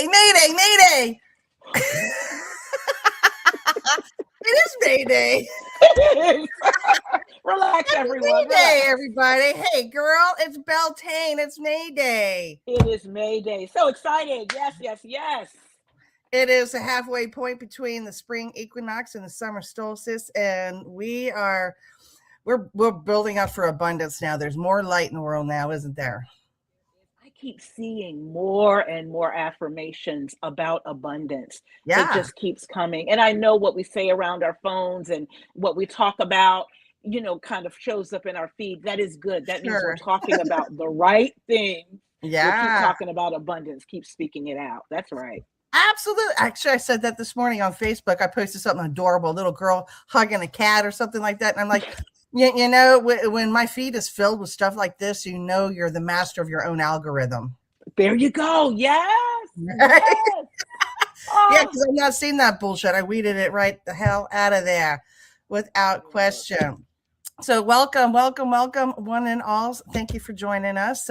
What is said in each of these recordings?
Mayday, Mayday. It is Mayday. Relax, everyone. Mayday, everybody. Hey, girl, it's Beltane. It's Mayday. It is Mayday. So excited. Yes, yes, yes. It is a halfway point between the spring equinox and the summer solstice, and we're building up for abundance now. There's more light in the world now, isn't there? I keep seeing more and more affirmations about abundance. Yeah. It just keeps coming. And I know what we say around our phones and what we talk about, kind of shows up in our feed. That is good. That means we're talking about the right thing. Yeah. We'll keep talking about abundance. Keep speaking it out. That's right. Absolutely. Actually, I said that this morning on Facebook. I posted something adorable, a little girl hugging a cat or something like that. And I'm like, when my feed is filled with stuff like this, you're the master of your own algorithm. There you go. Yes. Right? Yes. Yeah, because I'm not seeing that bullshit. I weeded it right the hell out of there without question. So welcome, one and all. Thank you for joining us.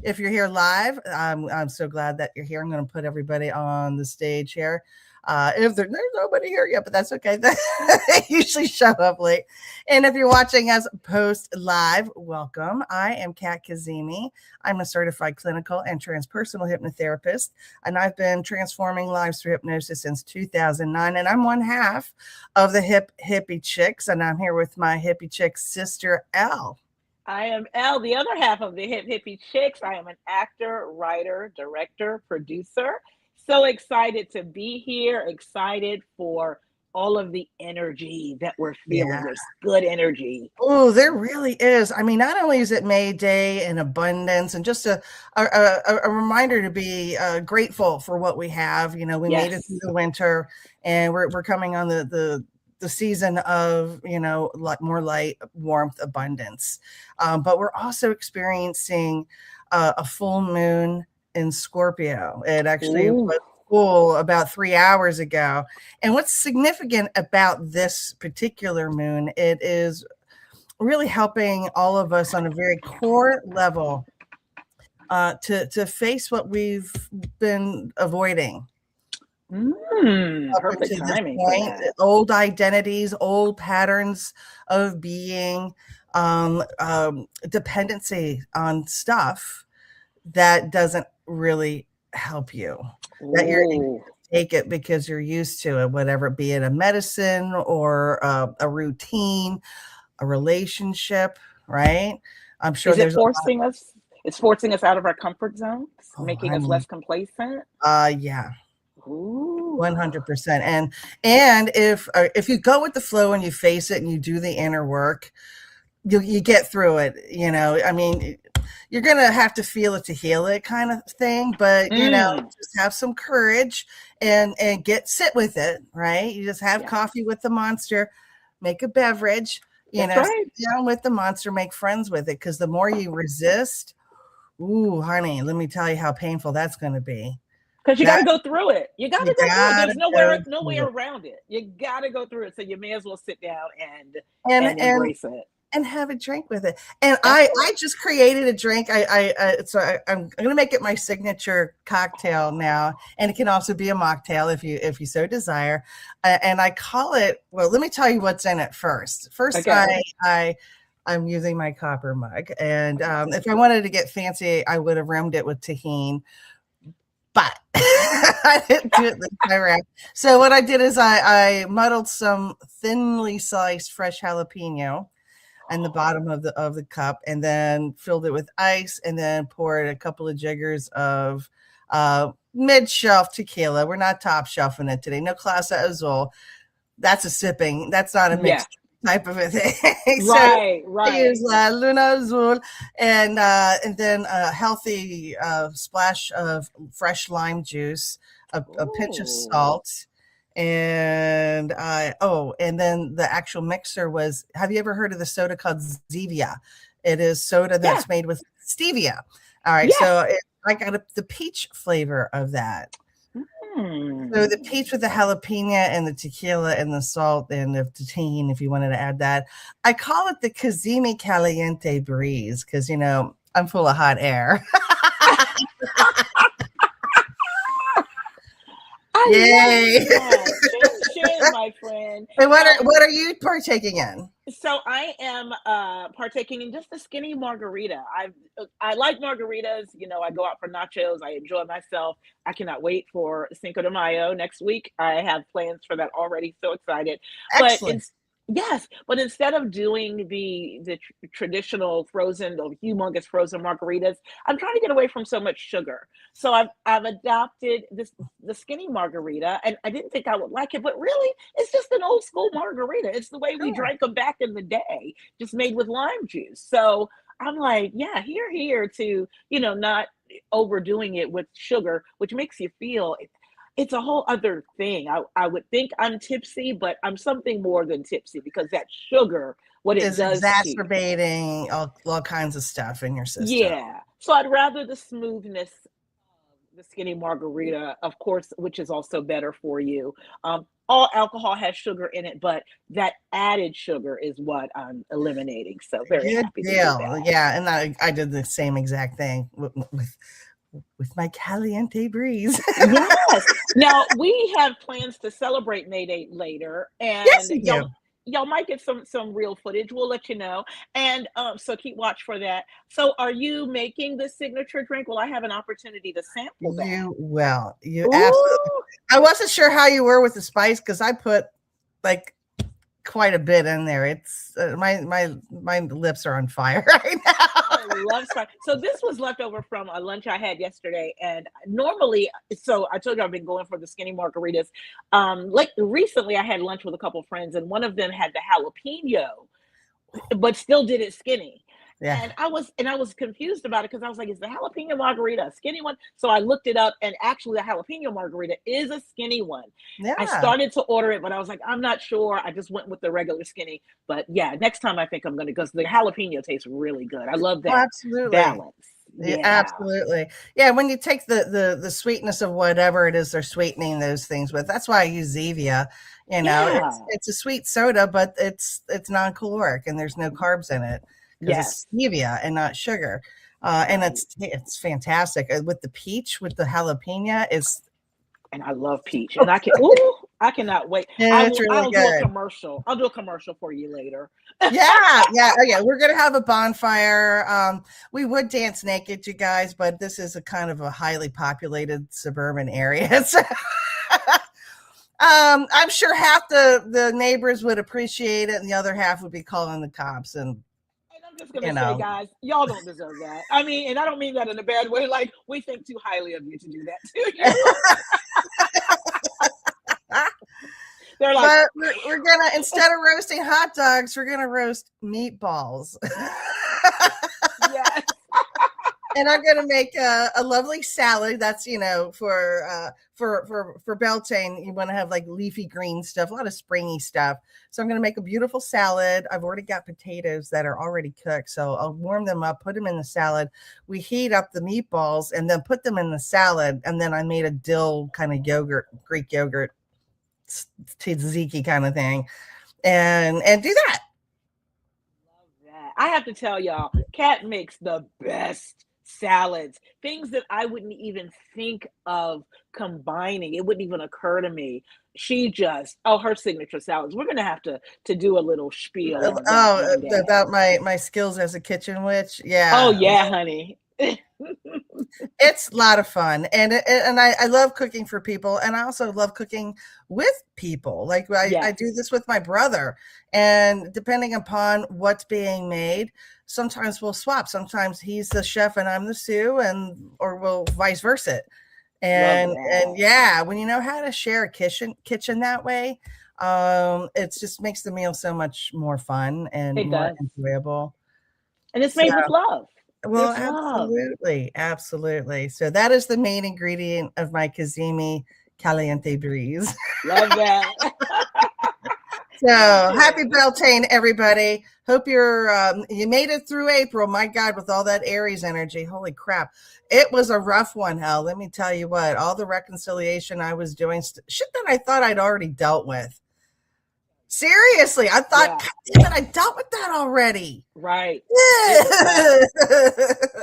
If you're here live, I'm so glad that you're here. I'm going to put everybody on the stage here. If there's nobody here yet, but that's okay. They usually show up late. And if you're watching us post live, welcome. I am Kat Kazemi. I'm a certified clinical and transpersonal hypnotherapist, and I've been transforming lives through hypnosis since 2009. And I'm one half of the Hippie Chicks, and I'm here with my Hippie Chicks sister, Elle. I am Elle, the other half of the Hippie Chicks. I am an actor, writer, director, producer. So excited to be here, excited for all of the energy that we're feeling. Yeah. There's good energy. Oh, there really is. I mean, not only is it May Day and abundance and just a reminder to be grateful for what we have. We made it through the winter, and we're coming on the season of, more light, warmth, abundance. But we're also experiencing a full moon in Scorpio. It actually was full about 3 hours ago. And what's significant about this particular moon, it is really helping all of us on a very core level to face what we've been avoiding. Perfect timing. Old identities, old patterns of being, dependency on stuff that doesn't really help you. That you take it because you're used to it, whatever, be it a medicine or a routine, a relationship, right? I'm sure it's forcing us out of our comfort zones, making us less complacent. Yeah. 100%. And if you go with the flow and you face it and you do the inner work, you get through it. I mean, you're going to have to feel it to heal it kind of thing, but just have some courage and sit with it, right? You just have coffee with the monster, make a beverage, sit down with the monster, make friends with it. Cause the more you resist, honey, let me tell you how painful that's going to be. Cause you got to go through it. You got to go through it. There's no way around it. You got to go through it. So you may as well sit down and embrace it. And have a drink with it. And I just created a drink. I'm going to make it my signature cocktail now. And it can also be a mocktail if you so desire. And I call it, well, let me tell you what's in it first. I'm using my copper mug. And if I wanted to get fancy, I would have rimmed it with tahini. But I didn't do it this time around. So what I did is I muddled some thinly sliced fresh jalapeno in the bottom of the cup, and then filled it with ice, and then poured a couple of jiggers of mid-shelf tequila. We're not top shelfing it today. No Clase Azul. That's a sipping. That's not a mixed type of a thing. Right. I use Luna Azul, and then a healthy splash of fresh lime juice, a pinch of salt. And then the actual mixer was, have you ever heard of the soda called Zevia? It is soda that's made with stevia. All right. So I got the peach flavor of that. So the peach with the jalapeno and the tequila and the salt and the tahini, if you wanted to add that. I call it the Kazemi Caliente Breeze because, I'm full of hot air. Yay! love that. Chin chin, my friend. And what are you partaking in? So I am partaking in just a skinny margarita. I like margaritas. You know, I go out for nachos. I enjoy myself. I cannot wait for Cinco de Mayo next week. I have plans for that already. So excited. But Excellent. yes, but instead of doing the traditional frozen, the humongous frozen margaritas, I'm trying to get away from so much sugar. So I've adopted the skinny margarita, and I didn't think I would like it, but really, it's just an old school margarita. It's the way we Sure. drank them back in the day, just made with lime juice. So I'm like, yeah, here to, not overdoing it with sugar, which makes you feel it's a whole other thing. I would think I'm tipsy, but I'm something more than tipsy because that sugar, what it Is does to you. exacerbating all kinds of stuff in your system. Yeah. So I'd rather the smoothness of the skinny margarita, of course, which is also better for you. All alcohol has sugar in it, but that added sugar is what I'm eliminating. So very Good happy to do deal. that. Yeah, and I did the same exact thing with my Caliente Breeze. Yes. Now we have plans to celebrate May Day later, Yes, and you do. y'all might get some real footage. We'll let you know, and so keep watch for that. So, are you making the signature drink? Will I have an opportunity to sample that? You will. You absolutely. Ooh, I wasn't sure how you were with the spice because I put like quite a bit in there. It's my lips are on fire right now. I love spice. So this was left over from a lunch I had yesterday, and normally, so I told you I've been going for the skinny margaritas. Like recently, I had lunch with a couple friends, and one of them had the jalapeno, but still did it skinny. Yeah. And I was confused about it because I was like, is the jalapeno margarita a skinny one? So I looked it up, and actually the jalapeno margarita is a skinny one. I Yeah. started to order it, but I was like, I'm not sure. I just went with the regular skinny. But yeah, next time I think I'm gonna, because the jalapeno tastes really good. I love Oh, that absolutely. balance. Yeah, Yeah. absolutely. Yeah, when you take the sweetness of whatever it is they're sweetening those things with, that's why I use Zevia. Yeah. It's a sweet soda, but it's non-caloric and there's no carbs in it because Yes. it's stevia and not sugar. And Right. it's fantastic. With the peach, with the jalapeno, And I love peach. And I cannot wait. it's really I'll do a good. commercial. I'll do a commercial for you later. Yeah, yeah, oh, yeah. We're gonna have a bonfire. We would dance naked, you guys, but this is a kind of a highly populated suburban area. So, I'm sure half the neighbors would appreciate it, and the other half would be calling the cops. And And I'm just gonna you say, know, guys, y'all don't deserve that. I mean, and I don't mean that in a bad way. Like we think too highly of you to do that to you. They're like, but we're gonna instead of roasting hot dogs, we're gonna roast meatballs. yes. And I'm gonna make a lovely salad. That's for Beltane. You want to have like leafy green stuff, a lot of springy stuff. So I'm gonna make a beautiful salad. I've already got potatoes that are already cooked, so I'll warm them up, put them in the salad. We heat up the meatballs and then put them in the salad. And then I made a dill kind of yogurt, Greek yogurt, tzatziki kind of thing, and do that. Love that. I have to tell y'all, Kat makes the best salads. Things that I wouldn't even think of combining. It wouldn't even occur to me. She just, her signature salads. We're gonna have to do a little spiel on that Oh, one day. about my skills as a kitchen witch. Oh Yeah, yeah, honey. it's a lot of fun, and I love cooking for people, and I also love cooking with people. Like I Yes. do this with my brother, and depending upon what's being made, sometimes we'll swap. Sometimes he's the chef and I'm the sous, and or we'll vice versa. Love And that. yeah, when you know how to share a kitchen that way, it just makes the meal so much more fun and It more does. enjoyable. And it's So, made with love. well, It's love. absolutely, absolutely. So that is the main ingredient of my Kazimi Caliente Breeze. Love that. So happy Good. Beltane, everybody. Hope you made it through April. My God, with all that Aries energy. Holy crap. It was a rough one, hell. Let me tell you what, all the reconciliation I was doing, shit that I thought I'd already dealt with. Seriously, I thought, Yeah. God damn it, I dealt with that already. Right. Yeah.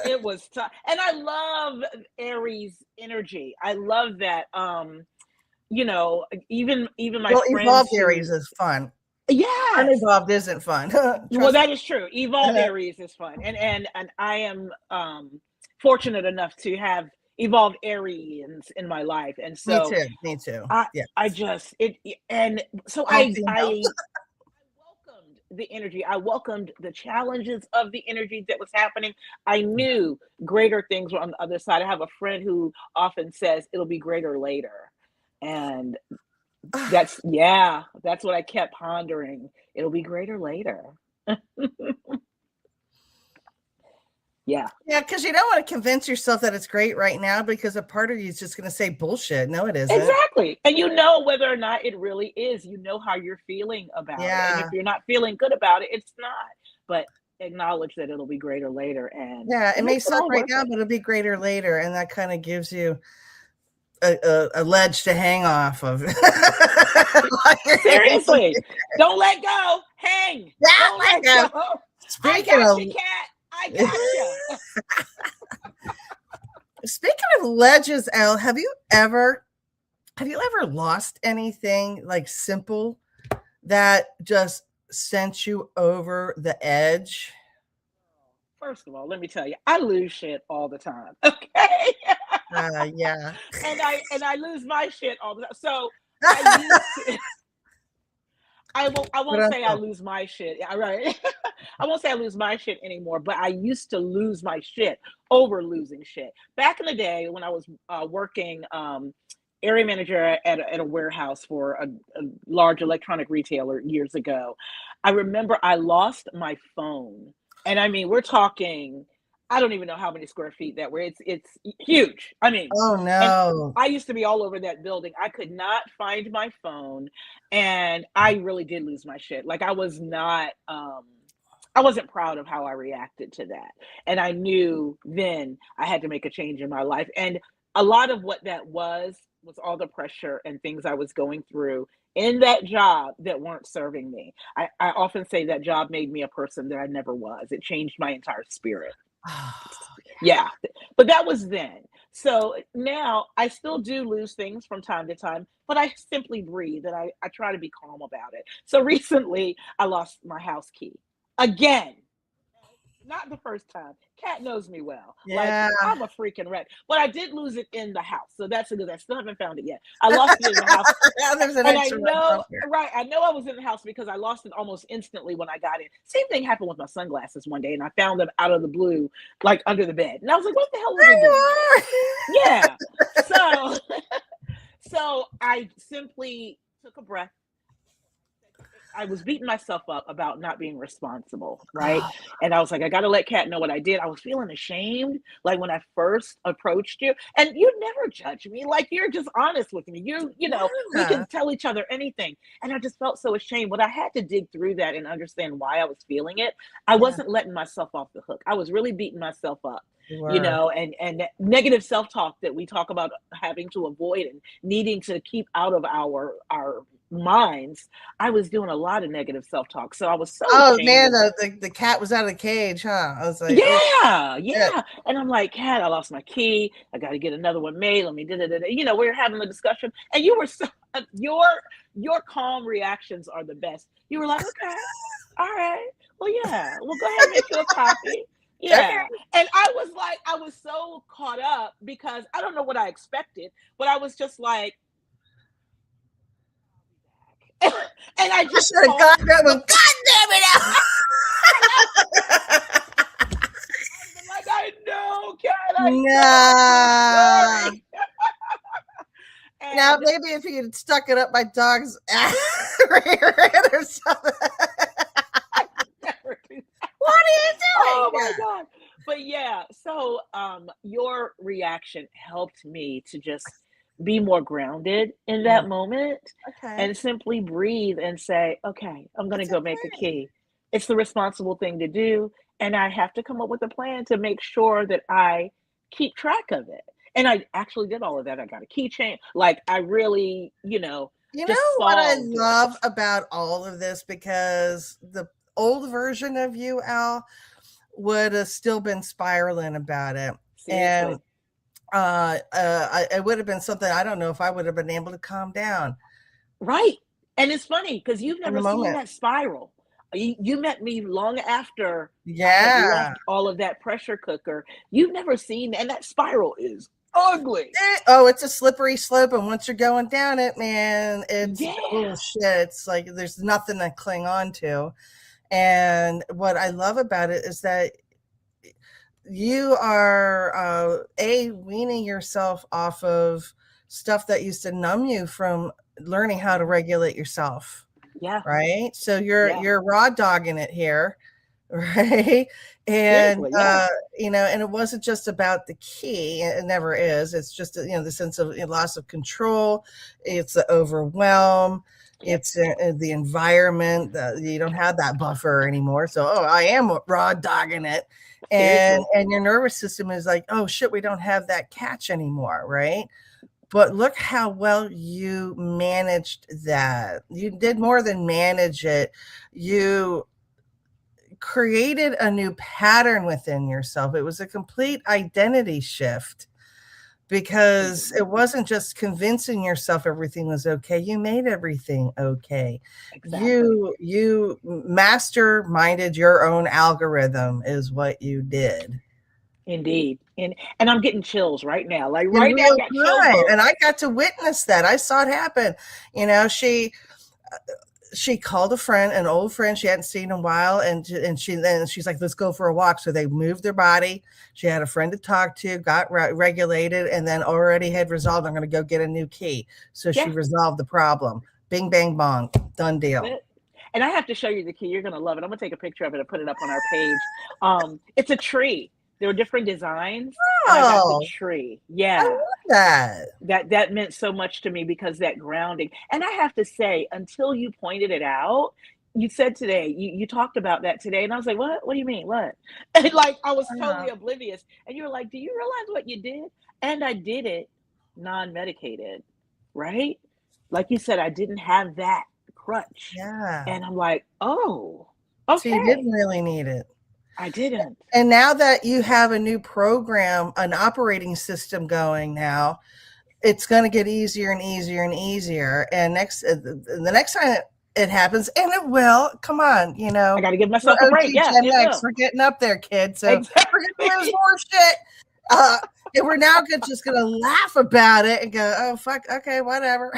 It was tough. And I love Aries energy. I love that. you know, even my Well, friends evolved who, Aries is fun. yes, Unevolved isn't fun. well, Trust that is true. Evolved me. Aries is fun, and I am fortunate enough to have evolved Aries in my life, and Me so too. Me too. I Yeah. I just it and so All female. I welcomed the energy. I welcomed the challenges of the energy that was happening. I knew greater things were on the other side. I have a friend who often says it'll be greater later. And that's what I kept pondering. It'll be greater later. Yeah. Yeah, because you don't want to convince yourself that it's great right now because a part of you is just going to say bullshit. No, it isn't. Exactly. And you know whether or not it really is. You know how you're feeling about it. And if Yeah. you're not feeling good about it, it's not. But acknowledge that it'll be greater later, and Yeah. It may makes it suck all right worth now, it. but it'll be greater later. And that kind of gives you a ledge to hang off of. Seriously. Don't let go. Hang. Yeah, Don't I let know. go. I Speaking got of you, cat. I got you. speaking of ledges, Elle, have you ever lost anything like simple that just sent you over the edge? First of all, let me tell you, I lose shit all the time. Okay. Yeah. And I lose my shit all the time. So I used to, I But won't say I lose my shit. Yeah, right. I won't say I lose my shit anymore, but I used to lose my shit over losing shit. Back in the day when I was working area manager at a warehouse for a large electronic retailer years ago, I remember I lost my phone. And I mean, we're talking, I don't even know how many square feet that were. It's huge. I mean, oh and no. I used to be all over that building. I could not find my phone, and I really did lose my shit. Like I wasn't proud of how I reacted to that. And I knew then I had to make a change in my life. And a lot of what that was all the pressure and things I was going through in that job that weren't serving me. I often say that job made me a person that I never was. It changed my entire spirit. Yeah, but that was then. So now I still do lose things from time to time, but I simply breathe and I try to be calm about it. So recently I lost my house key again. Not the first time. Cat knows me well. Like Yeah. I'm a freaking wreck. But I did lose it in the house. So that's a good. I still haven't found it yet. I lost it in the house. There's an And I extra one know, somewhere. right, I know I was in the house because I lost it almost instantly when I got in. Same thing happened with my sunglasses one day, and I found them out of the blue, like under the bed. And I was like, what the hell were they doing there? Yeah. So, so I simply took a breath. I was beating myself up about not being responsible, right? Oh, And I was like, I got to let Kat know what I did. I was feeling ashamed, like when I first approached you, and you never judge me, like you're just honest with me. You know, we yeah. can tell each other anything, and I just felt so ashamed. But I had to dig through that and understand why I was feeling it. I Yeah, wasn't letting myself off the hook. I was really beating myself up, you you were. know, and that negative self talk that we talk about having to avoid and needing to keep out of our minds. I was doing a lot of negative self-talk. So I was so Oh ashamed man, of it. the cat was out of the cage, huh? I was like, oh Yeah, shit. yeah. And I'm like, Kat, I lost my key. I got to get another one made. Let me da da da. You know, we were having the discussion, and you were so your calm reactions are the best. You were like, okay, all right, well, yeah, well, go ahead and make you a copy. Okay. Yeah. And I was like, I was so caught up because I don't know what I expected, but I was just like, and I I just should have called. got that one. God damn it! I've been like, I know, Kat, I know, I'm so No. sorry. Now And maybe if you had stuck it up my dog's ass or something. I never do that. What are you Oh doing? my Yeah. God. But yeah, so your reaction helped me to just be more grounded in Yeah. that moment Okay. and simply breathe and say, okay, I'm gonna It's go make a okay. key. It's the responsible thing to do. And I have to come up with a plan to make sure that I keep track of it. And I actually did all of that. I got a keychain. Like I really, You just know what I solved it. love about all of this? Because the old version of you, Al, would have still been spiraling about it. And Seriously. it would have been something, I don't know if I would have been able to calm down. Right. And it's funny because you've In never the seen moment. that spiral. You met me long after I had Yeah. left all of that pressure cooker. You've never seen, and that spiral is ugly. Oh, it's a slippery slope, and once you're going down it, man, it's Yeah. oh shit. It's like there's nothing to cling on to. And what I love about it is that you are weaning yourself off of stuff that used to numb you from learning how to regulate yourself, Yeah. right? So Yeah. you're raw dogging it here, right? And Seriously. Yeah. and it wasn't just about the key. It never is. It's just the sense of loss of control. It's the overwhelm. Yep. It's the environment. You don't have that buffer anymore. So, I am raw dogging it, and Seriously. your nervous system is like, oh shit, we don't have that catch anymore, right? But look how well you managed that. You did more than manage it. You created a new pattern within yourself. It was a complete identity shift because it wasn't just convincing yourself everything was okay. You made everything okay. Exactly. You masterminded your own algorithm is what you did. Indeed. And I'm getting chills right now. Like In right now, I real got chill time. And bumps. I got to witness that. I saw it happen. She called a friend, an old friend she hadn't seen in a while, and she's like, let's go for a walk. So they moved their body. She had a friend to talk to, got regulated, and then already had resolved, I'm going to go get a new key. So she Yeah. resolved the problem. Bing, bang, bong, done That's deal. it. And I have to show you the key. You're gonna love it. I'm gonna take a picture of it and put it up on our page. It's a tree. There were different designs, and I got the Oh, tree. I Yeah. love that. That meant so much to me because that grounding. And I have to say, until you pointed it out, you said today, you talked about that today, and I was like, "What? What do you mean? What?" And like I was totally oblivious. And you were like, "Do you realize what you did?" And I did it non-medicated, right? Like you said, I didn't have that crutch. Yeah. And I'm like, "Oh, So you okay." didn't really need it. I didn't. And now that you have a new program, an operating system going now, it's going to get easier and easier and easier. And the next time it happens, and it will, come on, I got to give we're myself a break. OG Yeah, Gen it X, will. we're getting up there, kids. So we're Exactly. going to lose more shit. And we're now just going to laugh about it and go, oh, fuck, okay, whatever.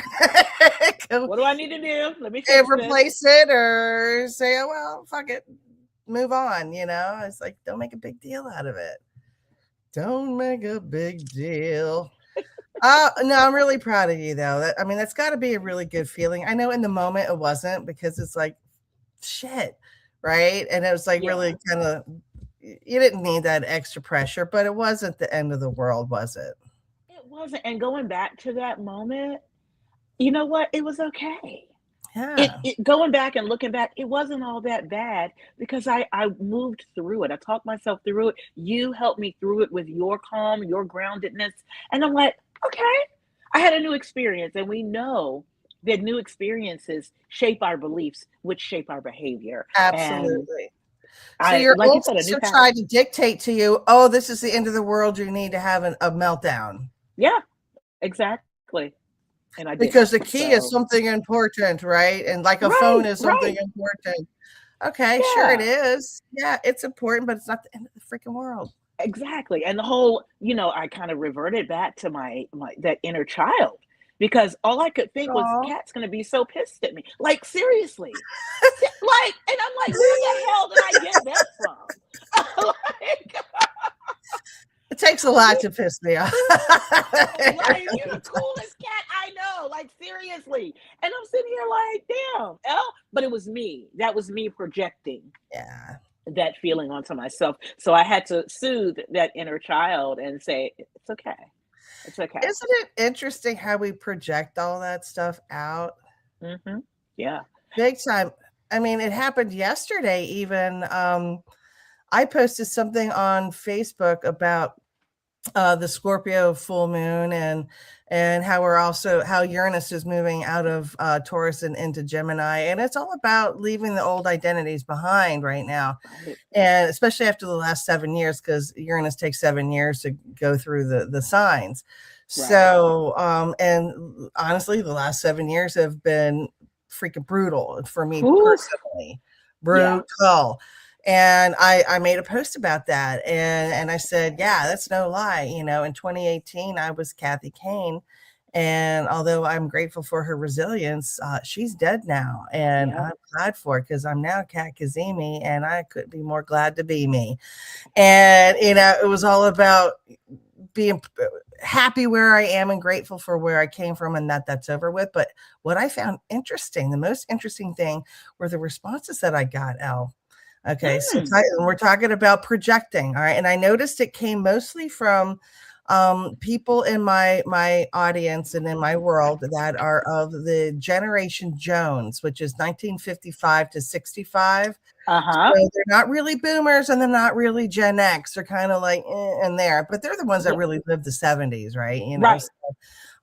What do I need to do? Let me And fix this. replace it or say, oh, well, fuck it, move on. It's like, don't make a big deal out of it. Don't make a big deal. No, I'm really proud of you though. That's got to be a really good feeling. I know in the moment it wasn't, because it's like shit, right? And it was like Yeah. really kind of, you didn't need that extra pressure, but it wasn't the end of the world, was it? It wasn't. And going back to that moment, you know what? It was okay. Yeah. It going back and looking back, it wasn't all that bad because I moved through it. I talked myself through it. You helped me through it with your calm, your groundedness. And I'm like, okay. I had a new experience, and we know that new experiences shape our beliefs, which shape our behavior. And Absolutely. So I your like you old said, a new sister pattern. tried to dictate to you, oh, this is the end of the world. You need to have a meltdown. Yeah, exactly. And I didn't. Because the key is So something important, right? And like a phone right, is something right. important. Okay, sure it Yeah. is. Yeah, it's important, but it's not the end of the freaking world. Exactly, and the whole I kinda reverted back to my that inner child because all I could think was, Aw. "Cat's gonna be so pissed at me." Like, seriously. And I'm like, "Where the hell did I get that from?" Like, It takes a lot to piss me off. like, "You're the coolest cat I know." Like, seriously. And I'm sitting here like, "Damn, Elle." But it was me. That was me projecting Yeah. that feeling onto myself. So I had to soothe that inner child and say, "It's okay. It's okay." Isn't it interesting how we project all that stuff out? Mhm. Yeah. Big time. It happened yesterday even. I posted something on Facebook about the Scorpio full moon, and how Uranus is moving out of Taurus and into Gemini, and it's all about leaving the old identities behind right now, Right. and especially after the last 7 years, because Uranus takes 7 years to go through the signs. Right. So, and honestly, the last 7 years have been freaking brutal for me personally, brutal. Yeah. And I made a post about that, and I said, yeah, that's no lie. You know, in 2018, I was Kathy Kane, and although I'm grateful for her resilience, she's dead now, and I'm glad for it, because I'm now Kat Kazemi, and I couldn't be more glad to be me. And you know, it was all about being happy where I am and grateful for where I came from, and that's over with. But what I found interesting, the most interesting thing, were the responses that I got, Elle. Okay, so we're talking about projecting, all right? And I noticed it came mostly from people in my audience and in my world that are of the Generation Jones, which is 1955 to 65. So they're not really boomers, and they're not really Gen X. They're kind of like in there, but they're the ones that really lived the 70s, right? You know,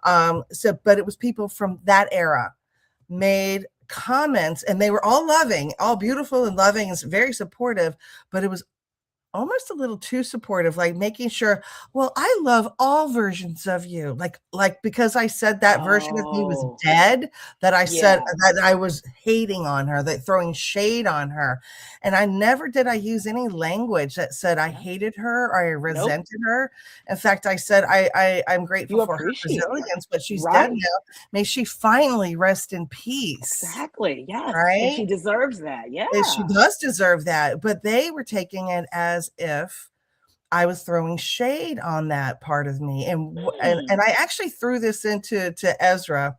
right. But it was people from that era made comments, and they were all loving, all beautiful and loving and very supportive, but it was almost a little too supportive, like making sure, well, I love all versions of you, like because I said that version of me was dead, that I said that I was hating on her, that throwing shade on her. And I never did I use any language that said I hated her or I resented her. In fact, I said I'm grateful for her resilience, but she's dead now. May she finally rest in peace. Exactly. Yes. Right. And she deserves that. Yeah. And she does deserve that. But they were taking it as if I was throwing shade on that part of me. And I actually threw this to Ezra,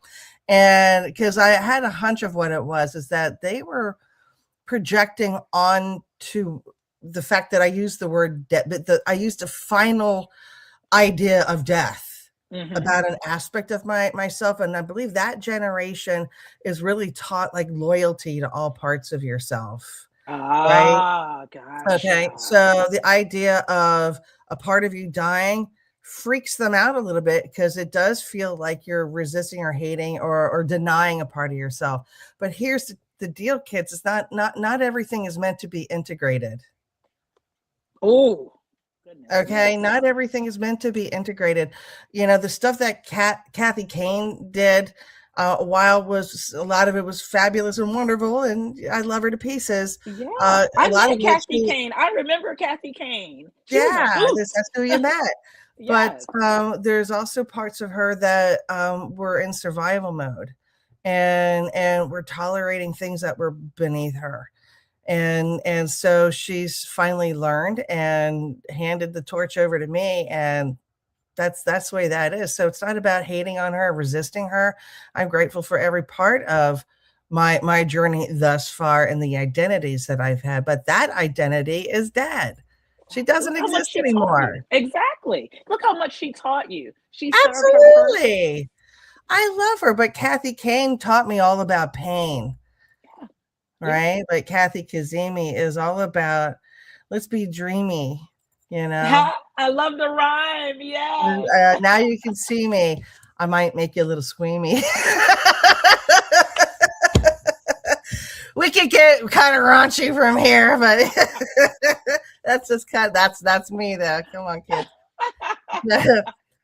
and because I had a hunch of what it was, is that they were projecting onto the fact that I used the word death, but I used a final idea of death. About an aspect of myself. And I believe that generation is really taught like loyalty to all parts of yourself. Right? Gotcha. Okay. So the idea of a part of you dying freaks them out a little bit, because it does feel like you're resisting or hating or denying a part of yourself. But here's the deal, kids. It's not everything is meant to be integrated. Oh, okay, not everything is meant to be integrated. You know, the stuff that Kathy Kane did a lot of it was fabulous and wonderful, and I love her to pieces. Yeah, I met Kathy Kane. I remember Kathy Kane. That's who you met. Yes. But there's also parts of her that were in survival mode, and were tolerating things that were beneath her. And so she's finally learned and handed the torch over to me, and that's the way that is. So it's not about hating on her, resisting her. I'm grateful for every part of my journey thus far and the identities that I've had, but that identity is dead. She doesn't exist anymore. Exactly. Look how much she taught you. She absolutely. I love her, but Kathy Kane taught me all about pain. Right? But Kathy Kazemi is all about, let's be dreamy, you know? I love the rhyme. Yeah. Now you can see me. I might make you a little squeamy. We could get kind of raunchy from here, but that's just that's me though. Come on, kids.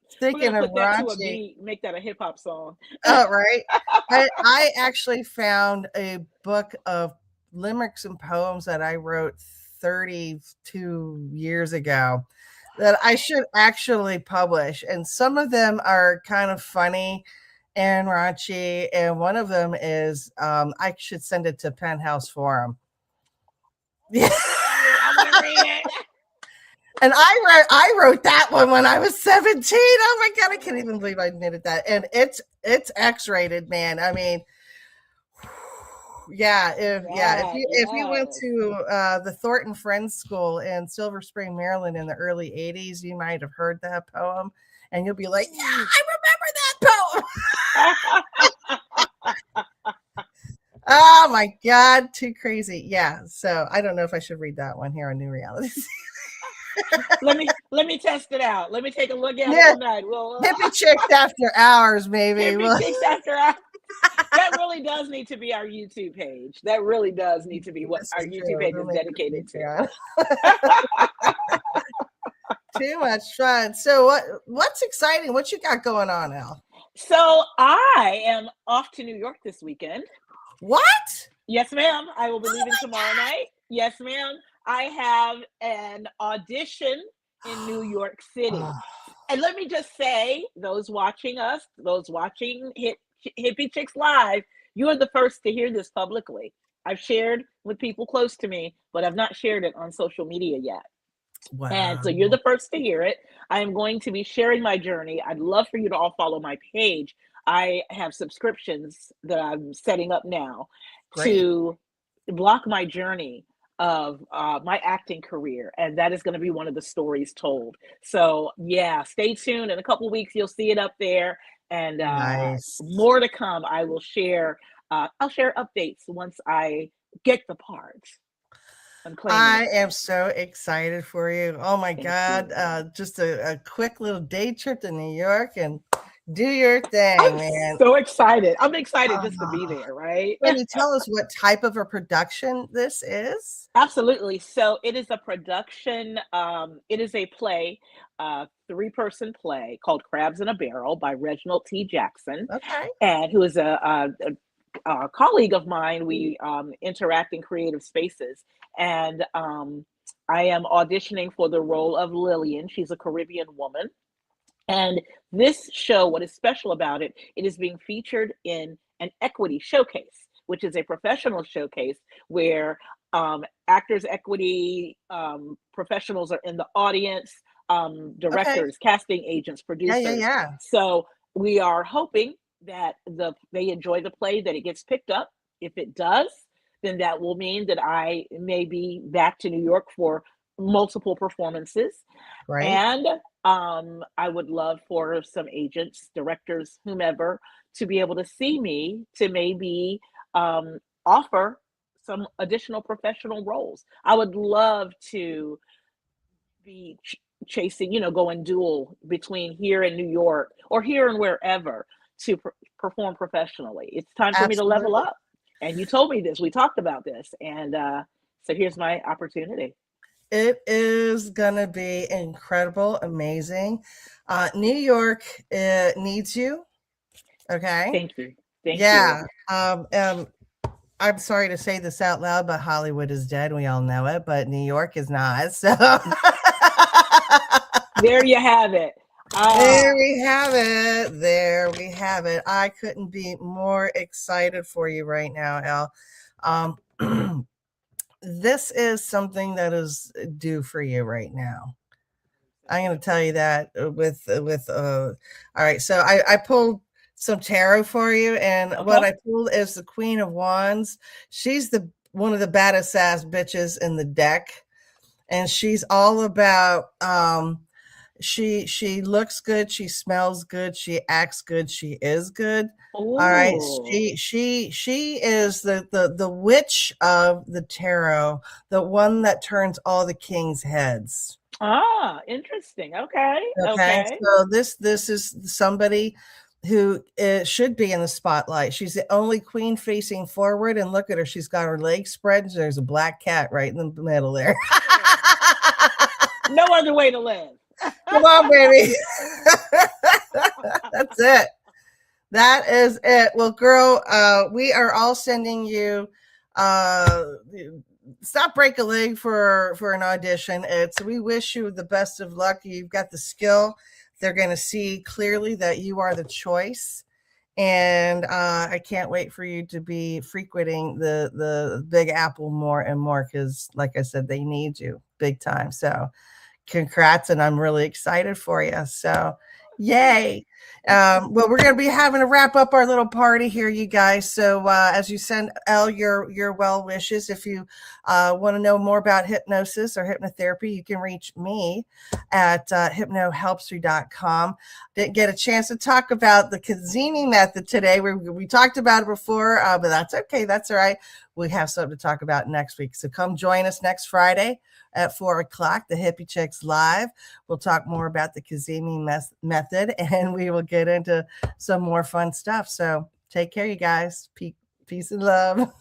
Speaking of raunchy, make that a hip hop song. Oh, right. I actually found a book of limericks and poems that I wrote 32 years ago that I should actually publish. And some of them are kind of funny and raunchy. And one of them is, I should send it to Penthouse Forum. Yeah. I'm going to read it. And I wrote that one when I was 17. Oh my God, I can't even believe I admitted that. And it's X-rated, man. I mean, if you went to the Thornton Friends School in Silver Spring, Maryland in the early 80s, you might have heard that poem, and you'll be like, yeah, I remember that poem. Oh my God, too crazy. Yeah. So I don't know if I should read that one here on New Reality. let me test it out. Let me take a look at Yeah. it tonight. Well, Hippie Chicks After Hours, maybe. Hippie Chicks After Hours. That really does need to be our YouTube page. That really does need to be what This our is YouTube true. page We'll is make it dedicated Patreon. to. Too much fun. So what's exciting? What you got going on, Elle? So I am off to New York this weekend. What? Yes, ma'am. I will be leaving my tomorrow night. Yes, ma'am. I have an audition in New York City. Oh. And let me just say, those watching us, those watching Hippie Chicks Live, you are the first to hear this publicly. I've shared with people close to me, but I've not shared it on social media yet. Wow. And so you're the first to hear it. I am going to be sharing my journey. I'd love for you to all follow my page. I have subscriptions that I'm setting up now to block my journey of my acting career, and that is going to be one of the stories told. So yeah, stay tuned. In a couple of weeks you'll see it up there, and Nice. more to come. I will share I'll share updates once I get the part. I am so excited for you. Oh my God. You. Just a quick little day trip to New York and do your thing, I'm man. so excited. I'm excited just to be there, right? Can you tell us what type of a production this is? Absolutely. So it is a production, it is a play, 3-person play called Crabs in a Barrel by Reginald T. Jackson, Okay. and who is a colleague of mine. We interact in creative spaces, and I am auditioning for the role of Lillian. She's a Caribbean woman. And this show, what is special about it, it is being featured in an equity showcase, which is a professional showcase where actors, equity professionals are in the audience, directors, casting agents, producers. Yeah. So we are hoping that they enjoy the play, that it gets picked up. If it does, then that will mean that I may be back to New York for multiple performances. Right. And I would love for some agents, directors, whomever, to be able to see me to maybe offer some additional professional roles. I would love to be chasing, going dual between here and New York or here and wherever to perform professionally. It's time for me to level up. And you told me this, we talked about this. And so here's my opportunity. It is going to be incredible, amazing. New York needs you. Okay. Thank you. Thank you. I'm sorry to say this out loud, but Hollywood is dead. We all know it, but New York is not. So there you have it. There we have it. There we have it. I couldn't be more excited for you right now, Elle. This is something that is due for you right now. I'm going to tell you that all right. So I pulled some tarot for you, and what I pulled is the Queen of Wands. She's one of the baddest sass bitches in the deck, and she's all about she looks good, she smells good, she acts good, she is good. Ooh. All right. She is the witch of the tarot, the one that turns all the king's heads. Ah, interesting. Okay. So this is somebody who should be in the spotlight. She's the only queen facing forward, and look at her. She's got her legs spread. There's a black cat right in the middle there. No other way to live. Come on, baby. That's it. That is it. Well, girl, we are all sending you stop break a leg for an audition. We wish you the best of luck. You've got the skill. They're going to see clearly that you are the choice. And I can't wait for you to be frequenting the Big Apple more and more, because like I said, they need you big time. So congrats, and I'm really excited for you. So yay. Well, we're going to be having to wrap up our little party here, you guys. So as you send Elle your well wishes, if you want to know more about hypnosis or hypnotherapy, you can reach me at hypnohelpsyou.com. Didn't get a chance to talk about the Kazemi method today. We talked about it before, but that's okay. That's all right. we have something to talk about next week. So come join us next Friday at 4:00, the Hippie Chicks Live. We'll talk more about the Kazemi method, and we will get into some more fun stuff. So take care, you guys. Peace and love.